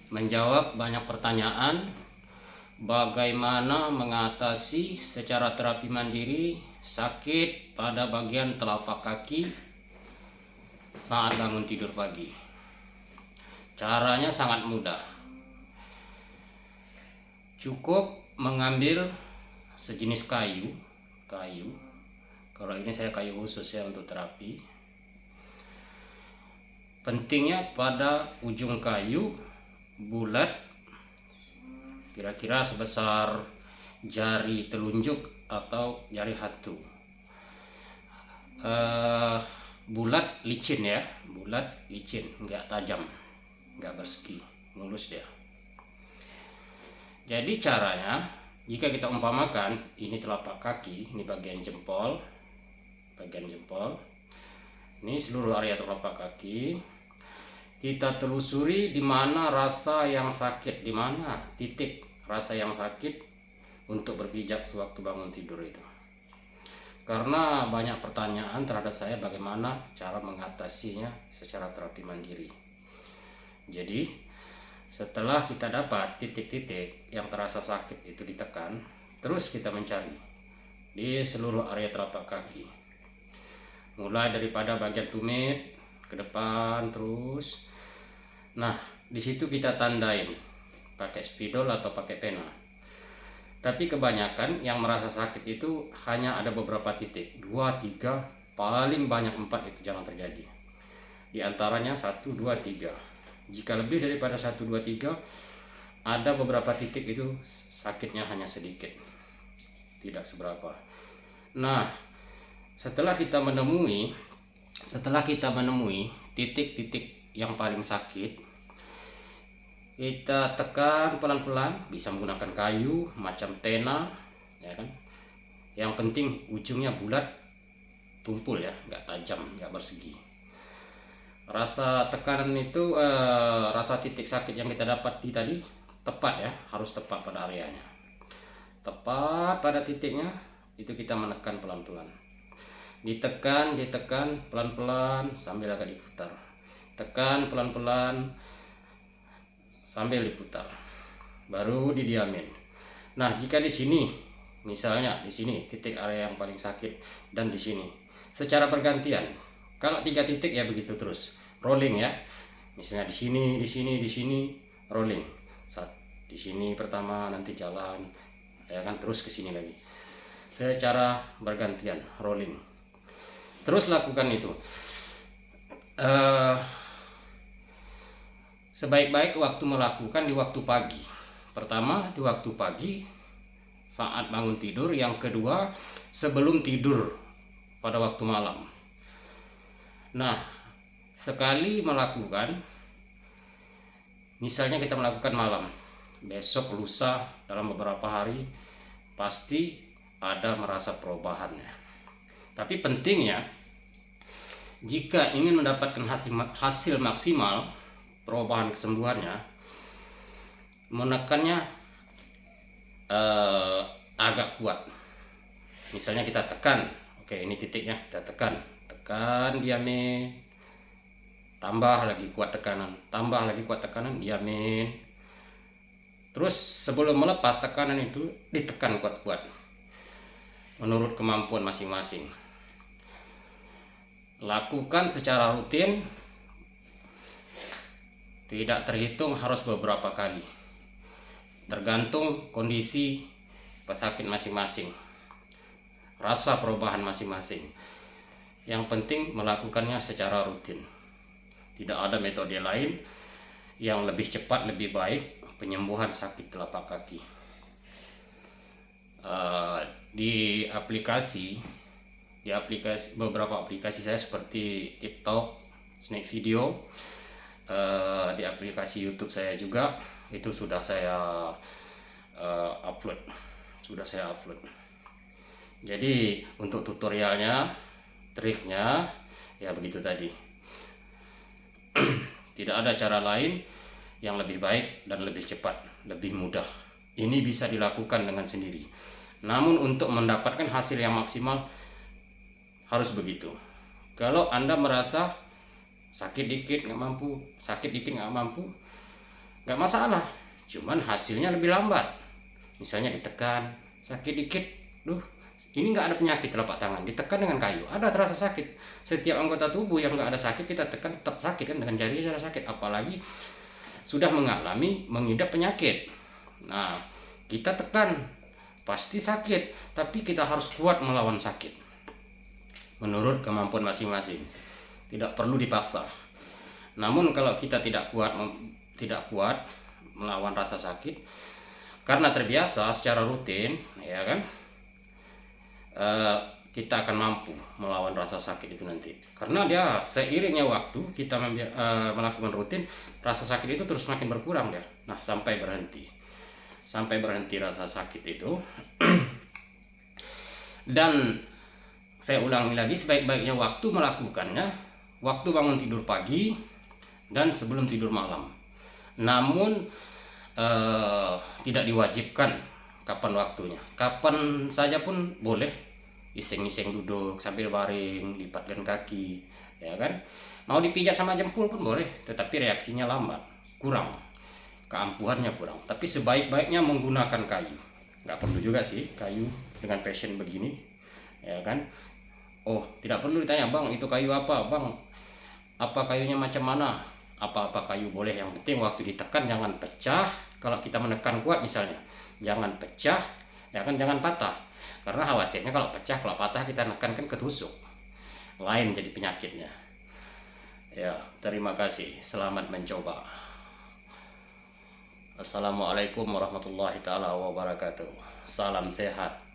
menjawab banyak pertanyaan bagaimana mengatasi secara terapi mandiri sakit pada bagian telapak kaki saat bangun tidur pagi. Caranya sangat mudah. Cukup mengambil sejenis kayu. Kalau ini saya kayu khusus ya untuk terapi. Pentingnya pada ujung kayu bulat, kira-kira sebesar jari telunjuk atau jari hatu. Bulat licin ya, nggak tajam, nggak bersegi, mulus dia. Jadi caranya, jika kita umpamakan ini telapak kaki, ini bagian jempol, ini seluruh area telapak kaki. Kita telusuri di mana rasa yang sakit, di mana titik rasa yang sakit untuk berpijak sewaktu bangun tidur itu. Karena banyak pertanyaan terhadap saya bagaimana cara mengatasinya secara terapi mandiri. Jadi setelah kita dapat titik-titik yang terasa sakit itu ditekan, terus kita mencari di seluruh area telapak kaki. Mulai daripada bagian tumit ke depan terus. Nah, di situ kita tandain pakai spidol atau pakai pena. Tapi kebanyakan yang merasa sakit itu hanya ada beberapa titik, 2, 3, paling banyak 4 itu jangan terjadi. Di antaranya 1, 2, 3. Jika lebih daripada 1, 2, 3, ada beberapa titik itu sakitnya hanya sedikit, tidak seberapa. Nah, setelah kita menemui titik-titik yang paling sakit, kita tekan pelan-pelan, bisa menggunakan kayu macam tena, ya kan. Yang penting ujungnya bulat, tumpul ya, nggak tajam, nggak bersegi. Rasa tekanan itu, rasa titik sakit yang kita dapati tadi tepat ya, harus tepat pada areanya, tepat pada titiknya. Itu kita menekan pelan-pelan. Ditekan pelan-pelan sambil agak diputar. Tekan pelan-pelan sambil diputar. Baru didiamin. Nah, jika di sini, misalnya di sini titik area yang paling sakit dan di sini, secara bergantian. Kalau 3 titik ya begitu terus. Rolling ya. Misalnya di sini, rolling. Di sini pertama, nanti jalan, ya kan, terus ke sini lagi. Secara bergantian, rolling. Terus lakukan itu. Sebaik-baik waktu melakukan di waktu pagi. Pertama di waktu pagi saat bangun tidur, yang kedua sebelum tidur pada waktu malam. Nah, sekali melakukan, misalnya kita melakukan malam, besok lusa dalam beberapa hari pasti ada merasa perubahannya. Tapi pentingnya, jika ingin mendapatkan hasil maksimal perubahan kesembuhannya, menekannya agak kuat. Misalnya kita tekan, oke ini titiknya, kita tekan, diamin, tambah lagi kuat tekanan, diamin. Terus sebelum melepas tekanan itu ditekan kuat-kuat menurut kemampuan masing-masing. Lakukan secara rutin, tidak terhitung harus beberapa kali, tergantung kondisi pesakit masing-masing, rasa perubahan masing-masing. Yang penting melakukannya secara rutin. Tidak ada metode lain yang lebih cepat, lebih baik penyembuhan sakit telapak kaki. Di beberapa aplikasi saya seperti TikTok, Snake Video, di aplikasi YouTube saya juga itu sudah saya upload. Jadi untuk tutorialnya, triknya ya begitu tadi. Tidak ada cara lain yang lebih baik dan lebih cepat, lebih mudah. Ini bisa dilakukan dengan sendiri. Namun untuk mendapatkan hasil yang maksimal harus begitu. Kalau Anda merasa sakit dikit nggak mampu, nggak masalah, cuman hasilnya lebih lambat. Misalnya ditekan sakit dikit, ini nggak ada penyakit telapak tangan, ditekan dengan kayu ada terasa sakit. Setiap anggota tubuh yang nggak ada sakit kita tekan tetap sakit kan, dengan jari cara sakit, apalagi sudah mengalami mengidap penyakit. Nah, kita tekan pasti sakit, tapi kita harus kuat melawan sakit menurut kemampuan masing-masing, tidak perlu dipaksa. Namun kalau kita tidak kuat melawan rasa sakit karena terbiasa secara rutin, ya kan, kita akan mampu melawan rasa sakit itu nanti. Karena dia seiringnya waktu kita melakukan rutin, rasa sakit itu terus makin berkurang dia. Nah, sampai berhenti rasa sakit itu. Dan saya ulangi lagi, sebaik-baiknya waktu melakukannya waktu bangun tidur pagi dan sebelum tidur malam. Namun tidak diwajibkan kapan waktunya, kapan saja pun boleh. Iseng-iseng duduk sambil baring, lipatkan kaki, ya kan. Mau dipijat sama jempul pun boleh, tetapi reaksinya lambat, kurang, keampuhannya kurang. Tapi sebaik-baiknya menggunakan kayu. Nggak perlu juga sih kayu dengan passion begini, ya kan. Oh, tidak perlu ditanya, bang itu kayu apa, bang apa kayunya macam mana, apa-apa kayu boleh, yang penting waktu ditekan jangan pecah. Kalau kita menekan kuat misalnya, jangan pecah, ya kan, jangan patah. Karena khawatirnya kalau pecah, kalau patah kita nekan kan ketusuk, lain jadi penyakitnya. Ya, terima kasih, selamat mencoba. Assalamualaikum warahmatullahi taala wabarakatuh. Salam sehat.